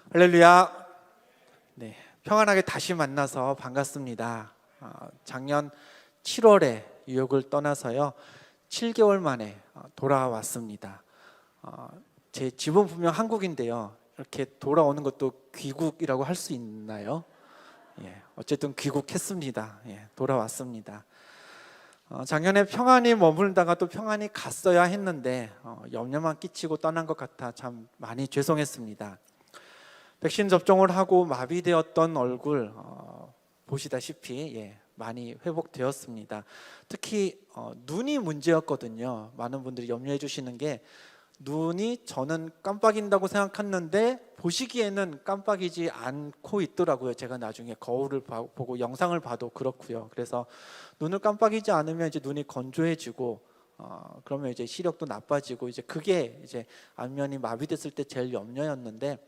할렐루야. 네, 평안하게 다시 만나서 반갑습니다. 작년 7월에 뉴욕을 떠나서요 7개월 만에 돌아왔습니다. 제 집은 분명 한국인데요, 이렇게 돌아오는 것도 귀국이라고 할 수 있나요? 어쨌든 귀국했습니다. 돌아왔습니다. 작년에 평안히 머물다가 또 평안히 갔어야 했는데 염려만 끼치고 떠난 것 같아 참 많이 죄송했습니다. 백신 접종을 하고 마비되었던 얼굴 보시다시피 많이 회복되었습니다. 특히 눈이 문제였거든요. 많은 분들이 염려해 주시는 게, 눈이 저는 깜빡인다고 생각했는데 보시기에는 깜빡이지 않고 있더라고요. 제가 나중에 거울을 보고 영상을 봐도 그렇고요. 그래서 눈을 깜빡이지 않으면 이제 눈이 건조해지고 그러면 이제 시력도 나빠지고, 이제 그게 이제 안면이 마비됐을 때 제일 염려였는데,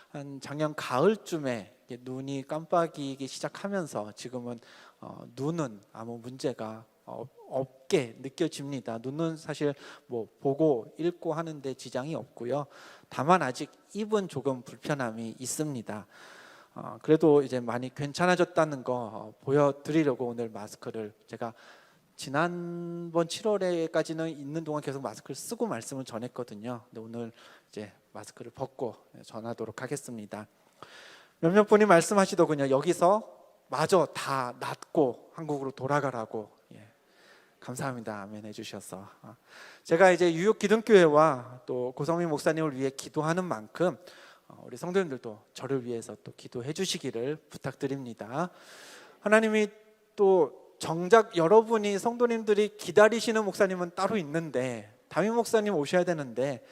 한 작년 가을쯤에 눈이 깜빡이기 시작하면서 지금은 눈은 아무 문제가 없게 느껴집니다. 눈은 사실 뭐 보고 읽고 하는데 지장이 없고요. 다만 아직 입은 조금 불편함이 있습니다. 그래도 이제 많이 괜찮아졌다는 거 보여드리려고 오늘 마스크를, 제가 지난번 7월에까지는 있는 동안 계속 마스크를 쓰고 말씀을 전했거든요. 근데 오늘 이제 마스크를 벗고 전하도록 하겠습니다. 몇몇 분이 말씀하시더군요. 여기서 마저 다 낫고 한국으로 돌아가라고. 감사합니다. 아멘 해주셔서. 제가 이제 뉴욕 기둥교회와 또 고성민 목사님을 위해 기도하는 만큼 우리 성도님들도 저를 위해서 또 기도해 주시기를 부탁드립니다. 하나님이 또 정작 여러분이 성도님들이 기다리시는 목사님은 따로 있는데, 담임 목사님 오셔야 되는데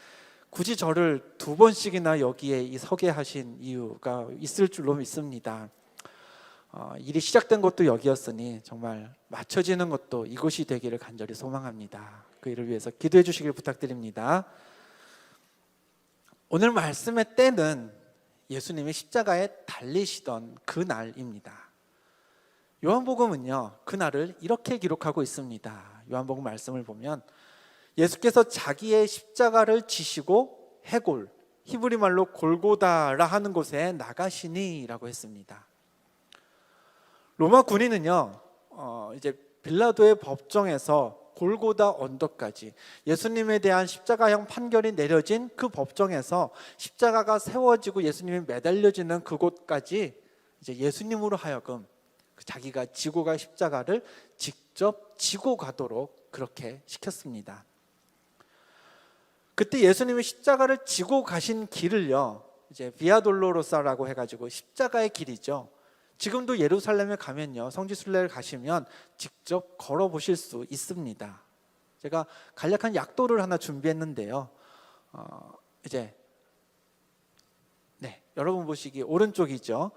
굳이 저를 2번씩이나 여기에 서게 하신 이유가 있을 줄로 믿습니다. 일이 시작된 것도 여기였으니 정말 맞춰지는 것도 이곳이 되기를 간절히 소망합니다. 그 일을 위해서 기도해 주시길 부탁드립니다. 오늘 말씀의 때는 예수님이 십자가에 달리시던 그 날입니다. 요한복음은요 그날을 이렇게 기록하고 있습니다. 요한복음 말씀을 보면 예수께서 자기의 십자가를 지시고 해골, 히브리 말로 골고다라 하는 곳에 나가시니 라고 했습니다. 로마 군인은요 이제 빌라도의 법정에서 골고다 언덕까지 예수님에 대한 십자가형 판결이 내려진 그 법정에서 십자가가 세워지고 예수님이 매달려지는 그곳까지 이제 예수님으로 하여금 자기가 지고 갈 십자가를 직접 지고 가도록 그렇게 시켰습니다. 그때 예수님이 십자가를 지고 가신 길을요 이제 비아 돌로로사라고 해가지고 십자가의 길이죠. 지금도 예루살렘에 가면요 성지순례를 가시면 직접 걸어 보실 수 있습니다. 제가 간략한 약도를 하나 준비했는데요. 이제 여러분 보시기 오른쪽이죠.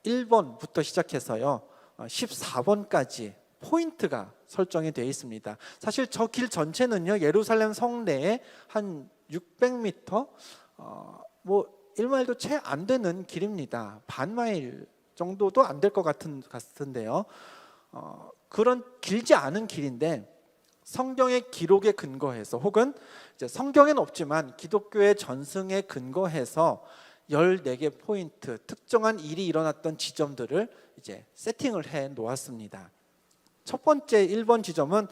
1번부터 시작해서요 14번까지 포인트가 설정이 되어 있습니다. 사실 저 길 전체는요 예루살렘 성내에 한 600m, 뭐 1마일도 채 안 되는 길입니다. 반마일 정도도 안 될 것 같은데요. 그런 길지 않은 길인데 성경의 기록에 근거해서, 혹은 이제 성경에는 없지만 기독교의 전승에 근거해서 14개 포인트, 특정한 일이 일어났던 지점들을 이제 세팅을 해 놓았습니다. 첫 번째 1번 지점은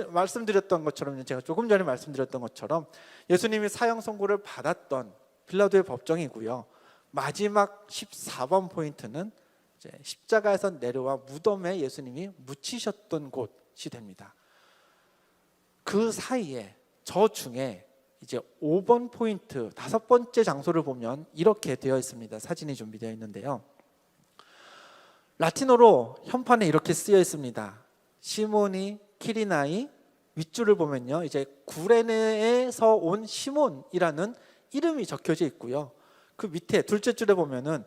말씀드렸던 것처럼, 제가 조금 전에 말씀드렸던 것처럼 예수님이 사형 선고를 받았던 빌라도의 법정이고요. 마지막 14번 포인트는 이제 십자가에서 내려와 무덤에 예수님이 묻히셨던 곳이 됩니다. 그 사이에 저 중에 이제 5번 포인트, 5번째 장소를 보면 이렇게 되어 있습니다. 사진이 준비되어 있는데요. 라틴어로 현판에 이렇게 쓰여 있습니다. 시모니 키리나이. 윗줄을 보면요 이제 구레네에서 온 시몬이라는 이름이 적혀져 있고요. 그 밑에 둘째 줄에 보면은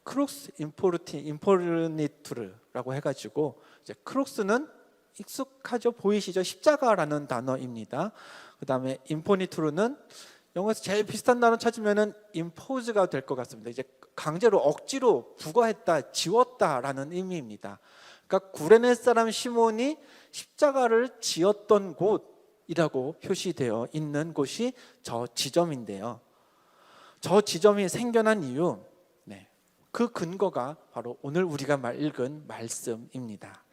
크룩스 임포르니투르라고 해가지고, 이제 크룩스는 익숙하죠, 보이시죠? 십자가라는 단어입니다. 그 다음에 임포니투르는 영어에서 제일 비슷한 단어 찾으면은 임포즈가 될 것 같습니다. 이제 강제로 억지로 부과했다, 지웠다라는 의미입니다. 그러니까 구레네 사람 시몬이 십자가를 지었던 곳이라고 표시되어 있는 곳이 저 지점인데요. 저 지점이 생겨난 이유, 그 근거가 바로 오늘 우리가 읽은 말씀입니다.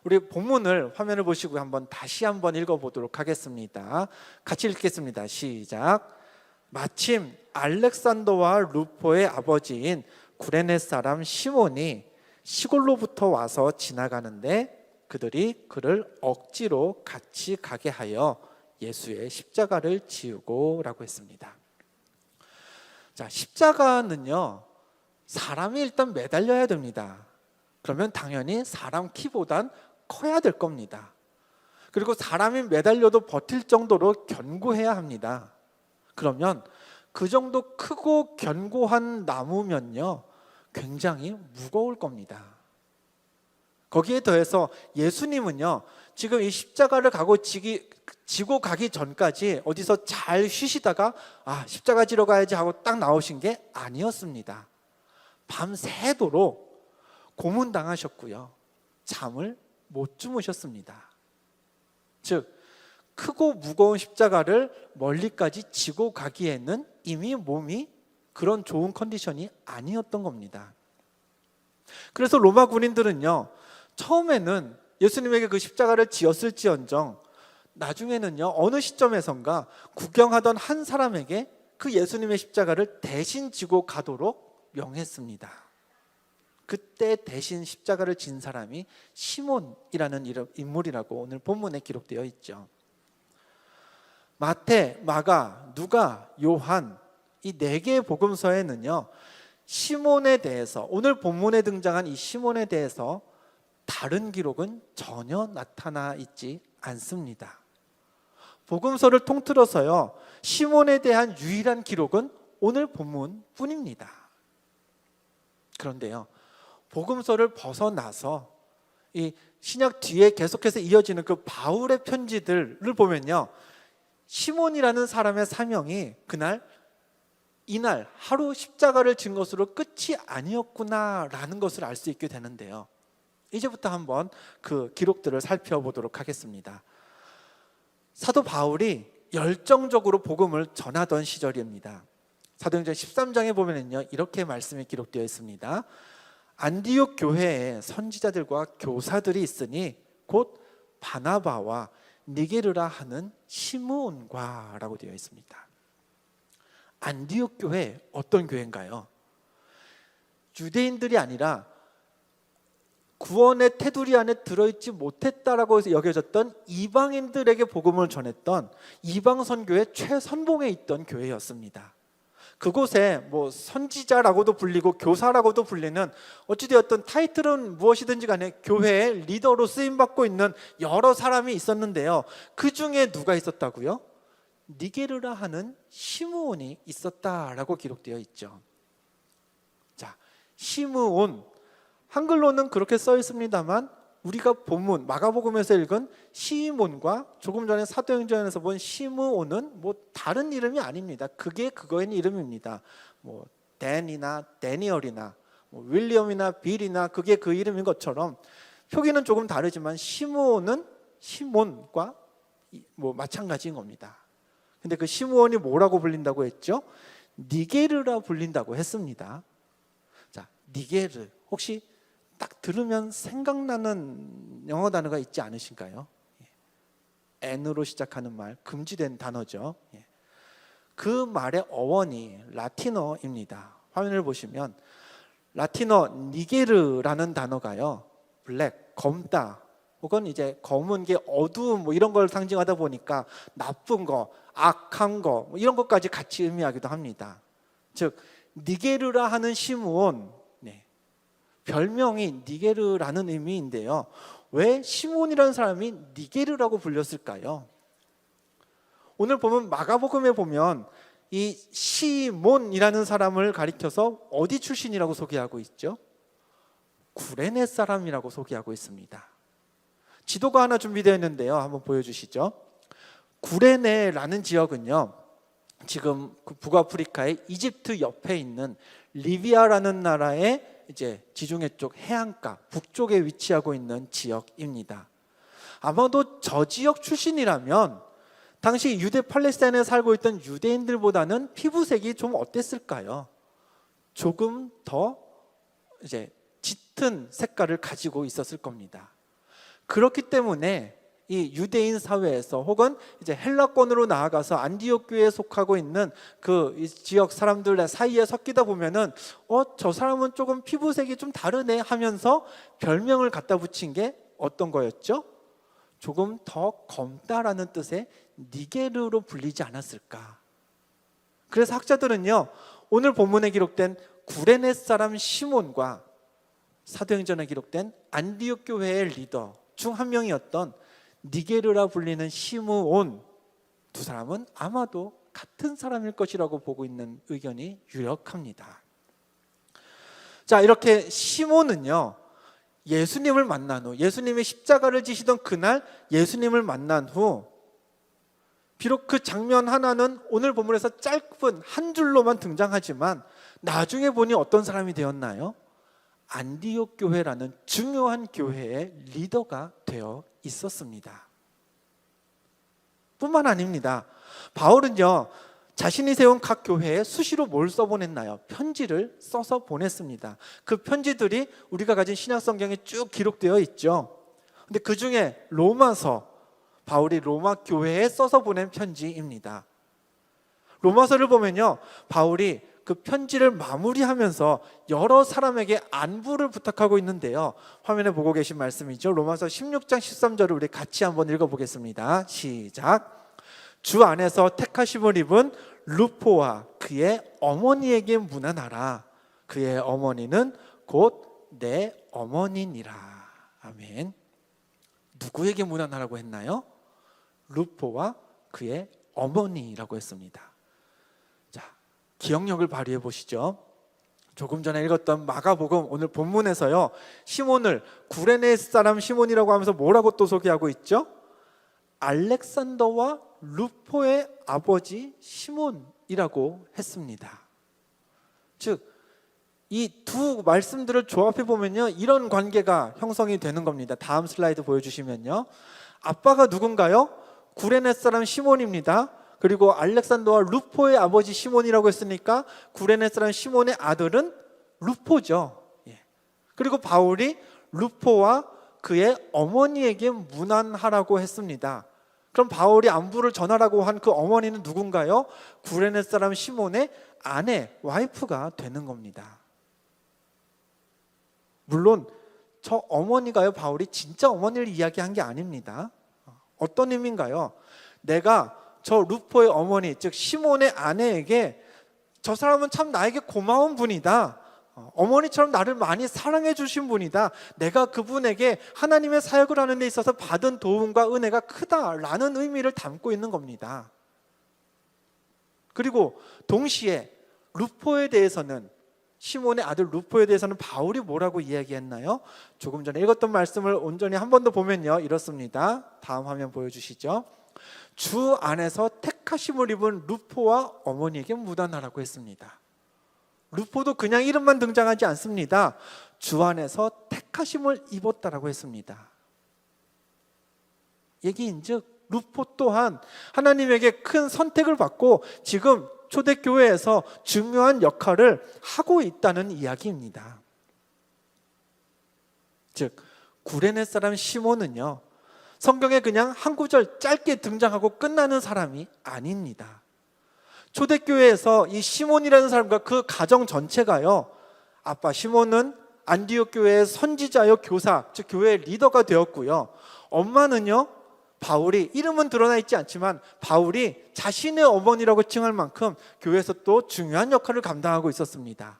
우리 본문을 화면을 보시고 다시 한번 읽어보도록 하겠습니다. 같이 읽겠습니다. 시작. 마침 알렉산더와 루포의 아버지인 구레네 사람 시몬이 시골로부터 와서 지나가는데 그들이 그를 억지로 같이 가게 하여 예수의 십자가를 지우고 라고 했습니다. 자, 십자가는요, 사람이 일단 매달려야 됩니다. 그러면 당연히 사람 키보단 커야 될 겁니다. 그리고 사람이 매달려도 버틸 정도로 견고해야 합니다. 그러면 그 정도 크고 견고한 나무면요, 굉장히 무거울 겁니다. 거기에 더해서 예수님은요, 지금 이 십자가를 지고 가기 전까지 어디서 잘 쉬시다가 십자가 지러 가야지 하고 딱 나오신 게 아니었습니다. 밤새도록 고문당하셨고요, 잠을 못 주무셨습니다. 즉, 크고 무거운 십자가를 멀리까지 지고 가기에는 이미 몸이 그런 좋은 컨디션이 아니었던 겁니다. 그래서 로마 군인들은요, 처음에는 예수님에게 그 십자가를 지었을지언정 나중에는요, 어느 시점에선가 구경하던 한 사람에게 그 예수님의 십자가를 대신 지고 가도록 명했습니다. 그때 대신 십자가를 진 사람이 시몬이라는 인물이라고 오늘 본문에 기록되어 있죠. 마태, 마가, 누가, 요한 이 4개의 복음서에는요, 시몬에 대해서, 오늘 본문에 등장한 이 시몬에 대해서 다른 기록은 전혀 나타나 있지 않습니다. 복음서를 통틀어서요, 시몬에 대한 유일한 기록은 오늘 본문뿐입니다. 그런데요, 복음서를 벗어나서 이 신약 뒤에 계속해서 이어지는 그 바울의 편지들을 보면요, 시몬이라는 사람의 사명이 이날 하루 십자가를 진 것으로 끝이 아니었구나라는 것을 알 수 있게 되는데요, 이제부터 한번 그 기록들을 살펴보도록 하겠습니다. 사도 바울이 열정적으로 복음을 전하던 시절입니다. 사도행전 13장에 보면은요, 이렇게 말씀이 기록되어 있습니다. 안디옥 교회에 선지자들과 교사들이 있으니 곧 바나바와 니게르라 하는 시므온과 라고 되어 있습니다. 안디옥 교회, 어떤 교회인가요? 유대인들이 아니라 구원의 테두리 안에 들어있지 못했다라고 해서 여겨졌던 이방인들에게 복음을 전했던 이방 선교의 최선봉에 있던 교회였습니다. 그곳에 선지자라고도 불리고 교사라고도 불리는 어찌되었던 타이틀은 무엇이든지 간에 교회의 리더로 쓰임받고 있는 여러 사람이 있었는데요, 그 중에 누가 있었다고요? 니게르라 하는 시므온이 있었다라고 기록되어 있죠. 자, 시므온, 한글로는 그렇게 써 있습니다만 우리가 본문 마가복음에서 읽은 시몬과 조금 전에 사도행전에서 본 시므온은 다른 이름이 아닙니다. 그게 그거의 이름입니다. 댄이나 데니얼이나 윌리엄이나 빌이나 그게 그 이름인 것처럼 표기는 조금 다르지만 시므온은 시몬과 마찬가지인 겁니다. 근데 그 시므온이 뭐라고 불린다고 했죠? 니게르라 불린다고 했습니다. 자, 니게르, 혹시 딱 들으면 생각나는 영어 단어가 있지 않으신가요? N으로 시작하는 말, 금지된 단어죠. 그 말의 어원이 라틴어입니다. 화면을 보시면 라틴어 니게르라는 단어가요, 블랙, 검다, 혹은 이제 검은 게 어두움 이런 걸 상징하다 보니까 나쁜 거, 악한 거 이런 것까지 같이 의미하기도 합니다. 즉 니게르라 하는 시므온, 별명이 니게르라는 의미인데요, 왜 시몬이라는 사람이 니게르라고 불렸을까요? 오늘 보면 마가복음에 보면 이 시몬이라는 사람을 가리켜서 어디 출신이라고 소개하고 있죠? 구레네 사람이라고 소개하고 있습니다. 지도가 하나 준비되어 있는데요, 한번 보여주시죠. 구레네라는 지역은요, 지금 북아프리카의 이집트 옆에 있는 리비아라는 나라의 이제 지중해 쪽 해안가 북쪽에 위치하고 있는 지역입니다. 아마도 저 지역 출신이라면 당시 유대 팔레스타인에 살고 있던 유대인들보다는 피부색이 좀 어땠을까요? 조금 더 이제 짙은 색깔을 가지고 있었을 겁니다. 그렇기 때문에 이 유대인 사회에서 혹은 이제 헬라권으로 나아가서 안디옥 교회에 속하고 있는 그 지역 사람들 사이에 섞이다 보면은 저 사람은 조금 피부색이 좀 다르네 하면서 별명을 갖다 붙인 게 어떤 거였죠? 조금 더 검다라는 뜻의 니게르로 불리지 않았을까? 그래서 학자들은요, 오늘 본문에 기록된 구레네 사람 시몬과 사도행전에 기록된 안디옥 교회의 리더 중 한 명이었던 니게르라 불리는 시므온, 두 사람은 아마도 같은 사람일 것이라고 보고 있는 의견이 유력합니다. 자, 이렇게 시몬은요, 예수님을 만난 후, 예수님이 십자가를 지시던 그날 예수님을 만난 후, 비록 그 장면 하나는 오늘 본문에서 짧은 한 줄로만 등장하지만 나중에 보니 어떤 사람이 되었나요? 안디옥 교회라는 중요한 교회의 리더가 되어 있었습니다. 뿐만 아닙니다. 바울은요, 자신이 세운 각 교회에 수시로 뭘 써보냈나요? 편지를 써서 보냈습니다. 그 편지들이 우리가 가진 신약 성경에 쭉 기록되어 있죠. 근데 그 중에 로마서, 바울이 로마 교회에 써서 보낸 편지입니다. 로마서를 보면요, 바울이 그 편지를 마무리하면서 여러 사람에게 안부를 부탁하고 있는데요, 화면에 보고 계신 말씀이죠. 로마서 16장 13절을 우리 같이 한번 읽어보겠습니다. 시작. 주 안에서 택하심을 입은 루포와 그의 어머니에게 문안하라. 그의 어머니는 곧 내 어머니니라. 아멘. 누구에게 문안하라고 했나요? 루포와 그의 어머니라고 했습니다. 자, 기억력을 발휘해 보시죠. 조금 전에 읽었던 마가복음 오늘 본문에서요, 시몬을 구레네 사람 시몬이라고 하면서 뭐라고 또 소개하고 있죠? 알렉산더와 루포의 아버지 시몬이라고 했습니다. 즉, 이 두 말씀들을 조합해 보면요, 이런 관계가 형성이 되는 겁니다. 다음 슬라이드 보여주시면요, 아빠가 누군가요? 구레네 사람 시몬입니다. 그리고 알렉산더와 루포의 아버지 시몬이라고 했으니까 구레네 사람 시몬의 아들은 루포죠. 그리고 바울이 루포와 그의 어머니에게 문안하라고 했습니다. 그럼 바울이 안부를 전하라고 한 그 어머니는 누군가요? 구레네 사람 시몬의 아내, 와이프가 되는 겁니다. 물론 저 어머니가요, 바울이 진짜 어머니를 이야기한 게 아닙니다. 어떤 의미인가요? 내가 저 루포의 어머니, 즉 시몬의 아내에게 저 사람은 참 나에게 고마운 분이다, 어머니처럼 나를 많이 사랑해 주신 분이다, 내가 그분에게 하나님의 사역을 하는 데 있어서 받은 도움과 은혜가 크다라는 의미를 담고 있는 겁니다. 그리고 동시에 루포에 대해서는, 시몬의 아들 루포에 대해서는 바울이 뭐라고 이야기했나요? 조금 전에 읽었던 말씀을 온전히 한 번 더 보면요, 이렇습니다. 다음 화면 보여주시죠. 주 안에서 택하심을 입은 루포와 어머니에게 문안하라고 했습니다. 루포도 그냥 이름만 등장하지 않습니다. 주 안에서 택하심을 입었다라고 했습니다. 얘기인즉 루포 또한 하나님에게 큰 선택을 받고 지금 초대교회에서 중요한 역할을 하고 있다는 이야기입니다. 즉, 구레네 사람 시몬은요, 성경에 그냥 한 구절 짧게 등장하고 끝나는 사람이 아닙니다. 초대교회에서 이 시몬이라는 사람과 그 가정 전체가요, 아빠 시몬은 안디옥 교회의 선지자요, 교사, 즉 교회의 리더가 되었고요, 엄마는요, 바울이, 이름은 드러나 있지 않지만 바울이 자신의 어머니라고 칭할 만큼 교회에서 또 중요한 역할을 감당하고 있었습니다.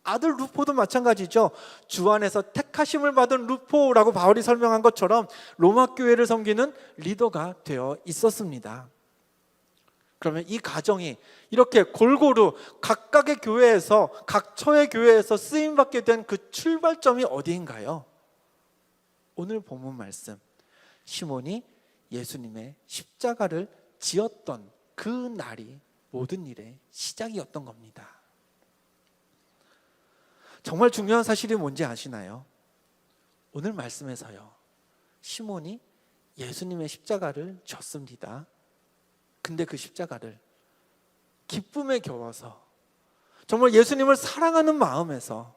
아들 루포도 마찬가지죠. 주 안에서 택하심을 받은 루포라고 바울이 설명한 것처럼 로마 교회를 섬기는 리더가 되어 있었습니다. 그러면 이 가정이 이렇게 골고루 각각의 교회에서, 각 처의 교회에서 쓰임받게 된 그 출발점이 어디인가요? 오늘 본문 말씀, 시몬이 예수님의 십자가를 지었던 그 날이 모든 일의 시작이었던 겁니다. 정말 중요한 사실이 뭔지 아시나요? 오늘 말씀에서요, 시몬이 예수님의 십자가를 졌습니다. 근데 그 십자가를 기쁨에 겨워서, 정말 예수님을 사랑하는 마음에서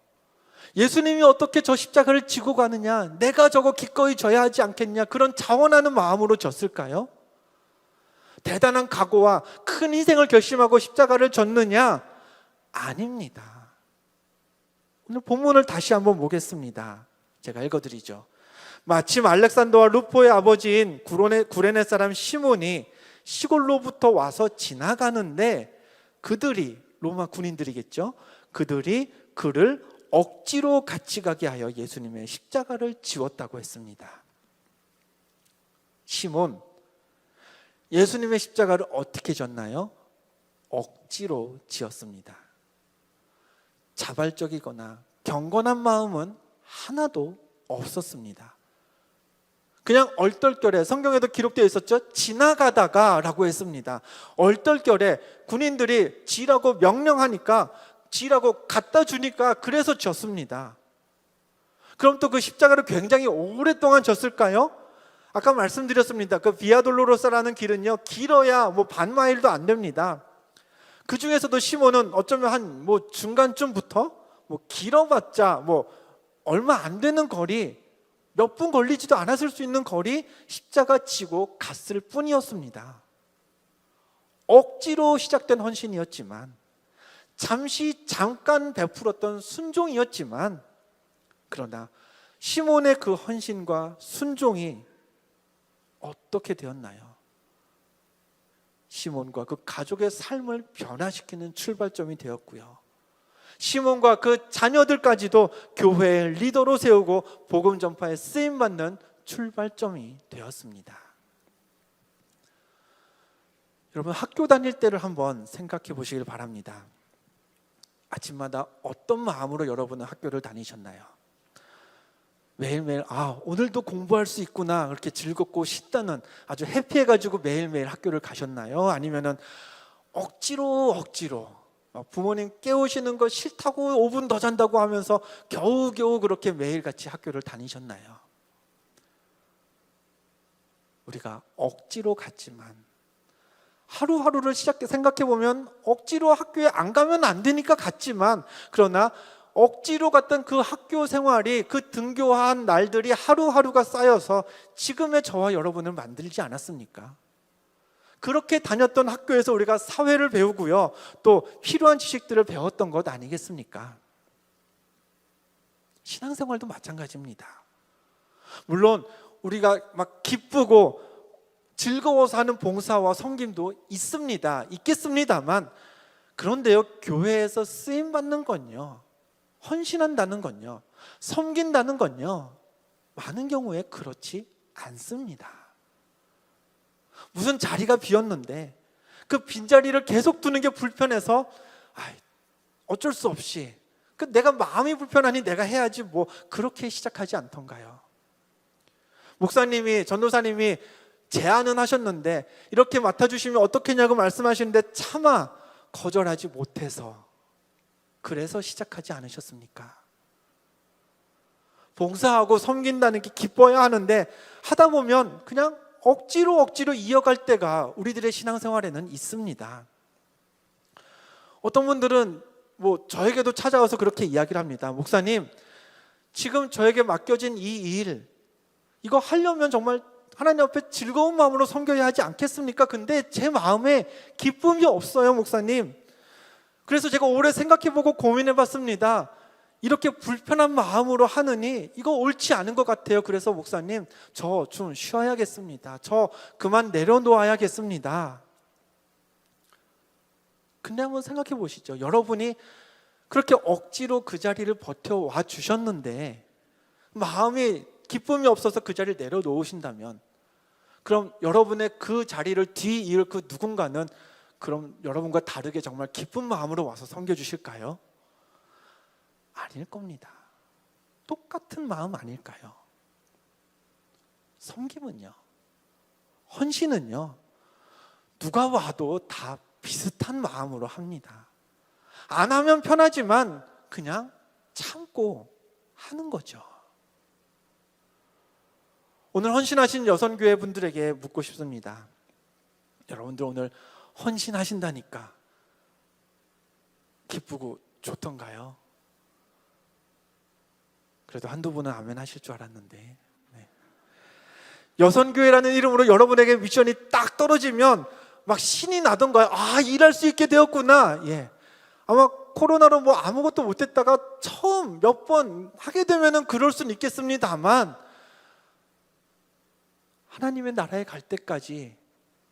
예수님이 어떻게 저 십자가를 지고 가느냐, 내가 저거 기꺼이 져야 하지 않겠냐, 그런 자원하는 마음으로 졌을까요? 대단한 각오와 큰 희생을 결심하고 십자가를 졌느냐? 아닙니다. 오늘 본문을 다시 한번 보겠습니다. 제가 읽어드리죠. 마침 알렉산더와 루포의 아버지인 구레네 사람 시몬이 시골로부터 와서 지나가는데 그들이, 로마 군인들이겠죠, 그들이 그를 억지로 같이 가게 하여 예수님의 십자가를 지웠다고 했습니다. 시몬, 예수님의 십자가를 어떻게 졌나요? 억지로 지었습니다. 자발적이거나 경건한 마음은 하나도 없었습니다. 그냥 얼떨결에, 성경에도 기록되어 있었죠, 지나가다가 라고 했습니다. 얼떨결에 군인들이 지라고 명령하니까, 지라고 갖다 주니까 그래서 졌습니다. 그럼 또 그 십자가를 굉장히 오랫동안 졌을까요? 아까 말씀드렸습니다. 그 비아돌로로사라는 길은요, 길어야 반마일도 안 됩니다. 그 중에서도 시몬은 어쩌면 한 중간쯤부터 길어봤자 얼마 안 되는 거리, 몇 분 걸리지도 않았을 수 있는 거리 십자가 지고 갔을 뿐이었습니다. 억지로 시작된 헌신이었지만, 잠깐 베풀었던 순종이었지만, 그러나 시몬의 그 헌신과 순종이 어떻게 되었나요? 시몬과 그 가족의 삶을 변화시키는 출발점이 되었고요, 시몬과 그 자녀들까지도 교회의 리더로 세우고 복음 전파에 쓰임받는 출발점이 되었습니다. 여러분, 학교 다닐 때를 한번 생각해 보시길 바랍니다. 아침마다 어떤 마음으로 여러분은 학교를 다니셨나요? 매일매일 오늘도 공부할 수 있구나, 그렇게 즐겁고 신나는, 아주 해피해가지고 매일매일 학교를 가셨나요? 아니면은 억지로 부모님 깨우시는 거 싫다고 5분 더 잔다고 하면서 겨우겨우 그렇게 매일같이 학교를 다니셨나요? 우리가 억지로 갔지만, 하루하루를 생각해보면 억지로 학교에 안 가면 안 되니까 갔지만, 그러나 억지로 갔던 그 학교 생활이, 그 등교한 날들이 하루하루가 쌓여서 지금의 저와 여러분을 만들지 않았습니까? 그렇게 다녔던 학교에서 우리가 사회를 배우고요, 또 필요한 지식들을 배웠던 것 아니겠습니까? 신앙생활도 마찬가지입니다. 물론 우리가 막 기쁘고 즐거워서 하는 봉사와 섬김도 있겠습니다만, 그런데요, 교회에서 쓰임받는 건요, 헌신한다는 건요, 섬긴다는 건요, 많은 경우에 그렇지 않습니다. 무슨 자리가 비었는데 그 빈자리를 계속 두는 게 불편해서 어쩔 수 없이 내가 마음이 불편하니 내가 해야지, 그렇게 시작하지 않던가요? 목사님이, 전도사님이 제안은 하셨는데 이렇게 맡아주시면 어떻겠냐고 말씀하시는데 차마 거절하지 못해서, 그래서 시작하지 않으셨습니까? 봉사하고 섬긴다는 게 기뻐야 하는데 하다 보면 그냥 억지로 이어갈 때가 우리들의 신앙생활에는 있습니다. 어떤 분들은 저에게도 찾아와서 그렇게 이야기를 합니다. 목사님, 지금 저에게 맡겨진 이 일, 이거 하려면 정말 하나님 앞에 즐거운 마음으로 섬겨야 하지 않겠습니까? 근데 제 마음에 기쁨이 없어요, 목사님. 그래서 제가 오래 생각해보고 고민해봤습니다. 이렇게 불편한 마음으로 하느니 이거 옳지 않은 것 같아요. 그래서 목사님, 저 좀 쉬어야겠습니다. 저 그만 내려놓아야겠습니다. 근데 한번 생각해 보시죠. 여러분이 그렇게 억지로 그 자리를 버텨와 주셨는데 마음이 기쁨이 없어서 그 자리를 내려놓으신다면, 그럼 여러분의 그 자리를 뒤이을 그 누군가는 그럼 여러분과 다르게 정말 기쁜 마음으로 와서 섬겨주실까요? 아닐 겁니다. 똑같은 마음 아닐까요? 섬김은요, 헌신은요, 누가 와도 다 비슷한 마음으로 합니다. 안 하면 편하지만 그냥 참고 하는 거죠. 오늘 헌신하신 여선교회 분들에게 묻고 싶습니다. 여러분들 오늘 헌신하신다니까 기쁘고 좋던가요? 그래도 한두 분은 아멘 하실 줄 알았는데. 네. 여선교회라는 이름으로 여러분에게 미션이 딱 떨어지면 막 신이 나던가요? 아, 일할 수 있게 되었구나. 예. 아마 코로나로 뭐 아무것도 못했다가 처음 몇 번 하게 되면은 그럴 수는 있겠습니다만, 하나님의 나라에 갈 때까지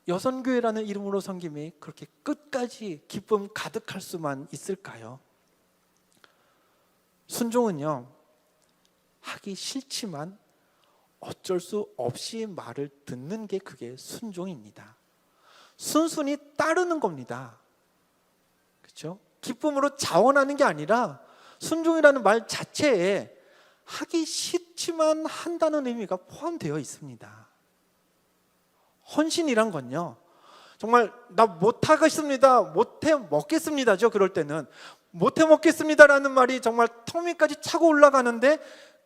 여선교회라는 이름으로 섬김이 그렇게 끝까지 기쁨 가득할 수만 있을까요? 순종은요, 하기 싫지만 어쩔 수 없이 말을 듣는 게 그게 순종입니다. 순순히 따르는 겁니다. 그렇죠? 기쁨으로 자원하는 게 아니라 순종이라는 말 자체에 하기 싫지만 한다는 의미가 포함되어 있습니다. 헌신이란 건요, 정말 나 못하겠습니다, 못해 먹겠습니다죠. 그럴 때는 못해 먹겠습니다라는 말이 정말 턱밑까지 차고 올라가는데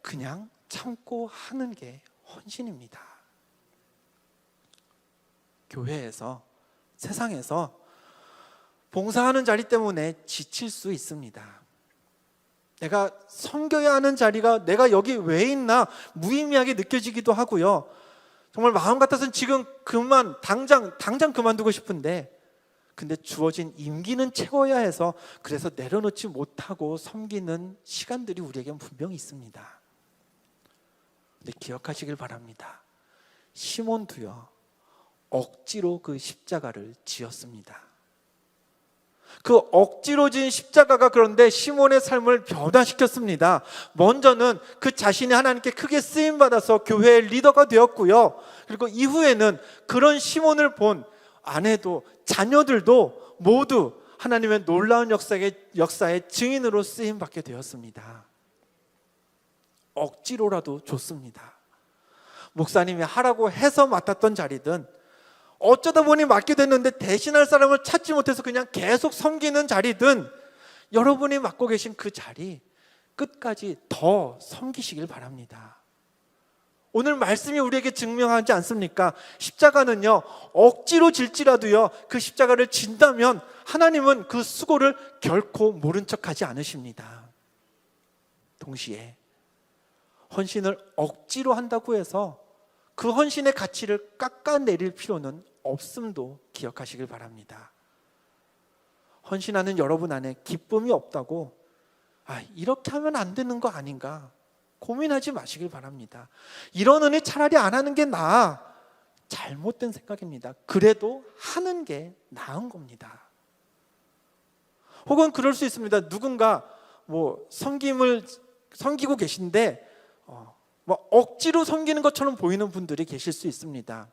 그냥 참고 하는 게 헌신입니다. 교회에서, 세상에서 봉사하는 자리 때문에 지칠 수 있습니다. 내가 섬겨야 하는 자리가 내가 여기 왜 있나 무의미하게 느껴지기도 하고요. 정말 마음 같아서는 지금 당장 그만두고 싶은데, 근데 주어진 임기는 채워야 해서 그래서 내려놓지 못하고 섬기는 시간들이 우리에겐 분명히 있습니다. 근데 기억하시길 바랍니다. 시몬도요, 억지로 그 십자가를 지었습니다. 그 억지로 지은 십자가가 그런데 시몬의 삶을 변화시켰습니다. 먼저는 그 자신이 하나님께 크게 쓰임받아서 교회의 리더가 되었고요, 그리고 이후에는 그런 시몬을 본 아내도 자녀들도 모두 하나님의 놀라운 역사의 증인으로 쓰임받게 되었습니다. 억지로라도 좋습니다. 목사님이 하라고 해서 맡았던 자리든, 어쩌다 보니 맡게 됐는데 대신할 사람을 찾지 못해서 그냥 계속 섬기는 자리든, 여러분이 맡고 계신 그 자리 끝까지 더 섬기시길 바랍니다. 오늘 말씀이 우리에게 증명하지 않습니까? 십자가는요, 억지로 질지라도요, 그 십자가를 진다면 하나님은 그 수고를 결코 모른 척하지 않으십니다. 동시에 헌신을 억지로 한다고 해서 그 헌신의 가치를 깎아내릴 필요는 없음도 기억하시길 바랍니다. 헌신하는 여러분 안에 기쁨이 없다고 이렇게 하면 안 되는 거 아닌가 고민하지 마시길 바랍니다. 이러느니 차라리 안 하는 게 나아. 잘못된 생각입니다. 그래도 하는 게 나은 겁니다. 혹은 그럴 수 있습니다. 누군가 섬기고 계신데 억지로 섬기는 것처럼 보이는 분들이 계실 수 있습니다.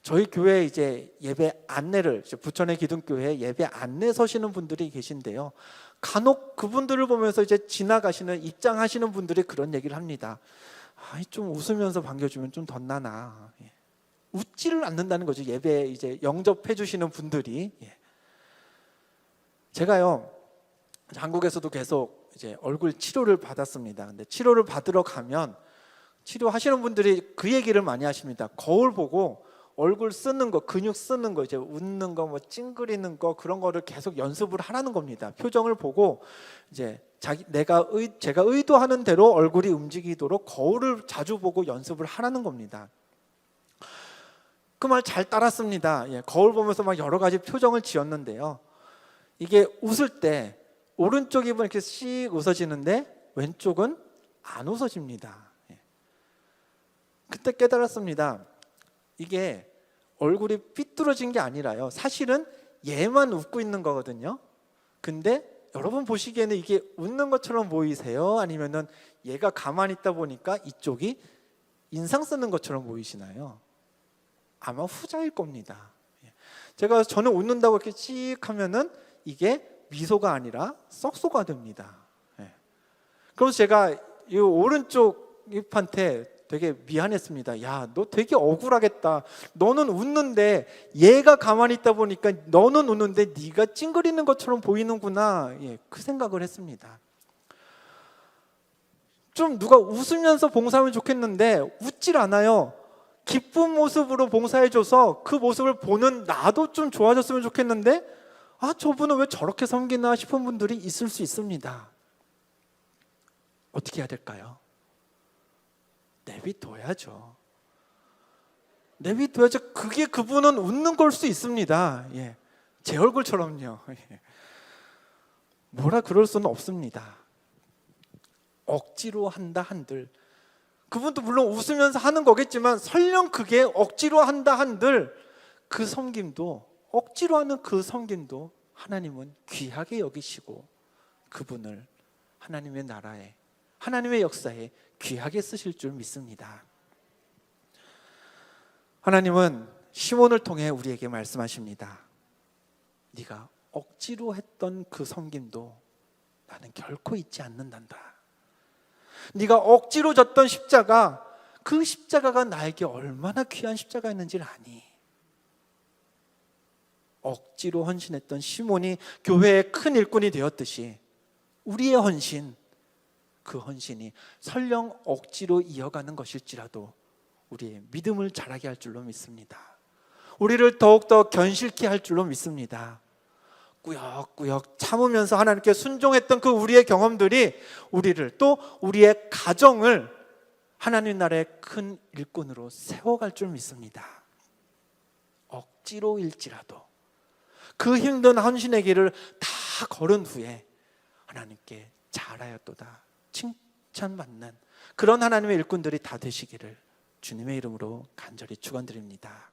저희 교회 이제 예배 안내를, 부천의 기둥교회 예배 안내 서시는 분들이 계신데요, 간혹 그분들을 보면서 이제 지나가시는, 입장하시는 분들이 그런 얘기를 합니다. 좀 웃으면서 반겨주면 좀 덧나나. 웃지를 않는다는 거죠. 예배 이제 영접해 주시는 분들이. 제가요, 한국에서도 계속 이제 얼굴 치료를 받았습니다. 근데 치료를 받으러 가면 치료하시는 분들이 그 얘기를 많이 하십니다. 거울 보고 얼굴 쓰는 거, 근육 쓰는 거, 이제 웃는 거, 찡그리는 거, 그런 거를 계속 연습을 하라는 겁니다. 표정을 보고 이제 제가 의도하는 대로 얼굴이 움직이도록 거울을 자주 보고 연습을 하라는 겁니다. 그 말 잘 따랐습니다. 거울 보면서 막 여러 가지 표정을 지었는데요, 이게 웃을 때 오른쪽 입은 이렇게 씩 웃어지는데 왼쪽은 안 웃어집니다. 그때 깨달았습니다. 이게 얼굴이 삐뚤어진 게 아니라요, 사실은 얘만 웃고 있는 거거든요. 근데 여러분 보시기에는 이게 웃는 것처럼 보이세요? 아니면은 얘가 가만히 있다 보니까 이쪽이 인상 쓰는 것처럼 보이시나요? 아마 후자일 겁니다. 저는 웃는다고 이렇게 씩 하면은 이게 미소가 아니라 썩소가 됩니다. 그래서 제가 이 오른쪽 입한테 되게 미안했습니다. 야, 너 되게 억울하겠다. 너는 웃는데 얘가 가만히 있다 보니까 너는 웃는데 네가 찡그리는 것처럼 보이는구나. 그 생각을 했습니다. 좀 누가 웃으면서 봉사하면 좋겠는데 웃질 않아요. 기쁜 모습으로 봉사해줘서 그 모습을 보는 나도 좀 좋아졌으면 좋겠는데 저분은 왜 저렇게 섬기나 싶은 분들이 있을 수 있습니다. 어떻게 해야 될까요? 내비둬야죠. 내비둬야죠. 그게 그분은 웃는 걸 수 있습니다. 예. 제 얼굴처럼요. 예. 뭐라 그럴 수는 없습니다. 억지로 한다 한들, 그분도 물론 웃으면서 하는 거겠지만 설령 그게 억지로 한다 한들 그 섬김도, 억지로 하는 그 섬김도 하나님은 귀하게 여기시고 그분을 하나님의 나라에, 하나님의 역사에 귀하게 쓰실 줄 믿습니다. 하나님은 시몬을 통해 우리에게 말씀하십니다. 네가 억지로 했던 그 섬김도 나는 결코 잊지 않는단다. 네가 억지로 졌던 십자가, 그 십자가가 나에게 얼마나 귀한 십자가였는지를 아니. 억지로 헌신했던 시몬이 교회의 큰 일꾼이 되었듯이 우리의 헌신, 그 헌신이 설령 억지로 이어가는 것일지라도 우리의 믿음을 자라게 할 줄로 믿습니다. 우리를 더욱더 견실케 할 줄로 믿습니다. 꾸역꾸역 참으면서 하나님께 순종했던 그 우리의 경험들이 우리를, 또 우리의 가정을 하나님 나라의 큰 일꾼으로 세워갈 줄 믿습니다. 억지로일지라도 그 힘든 헌신의 길을 다 걸은 후에 하나님께 잘하였도다 칭찬받는 그런 하나님의 일꾼들이 다 되시기를 주님의 이름으로 간절히 축원드립니다.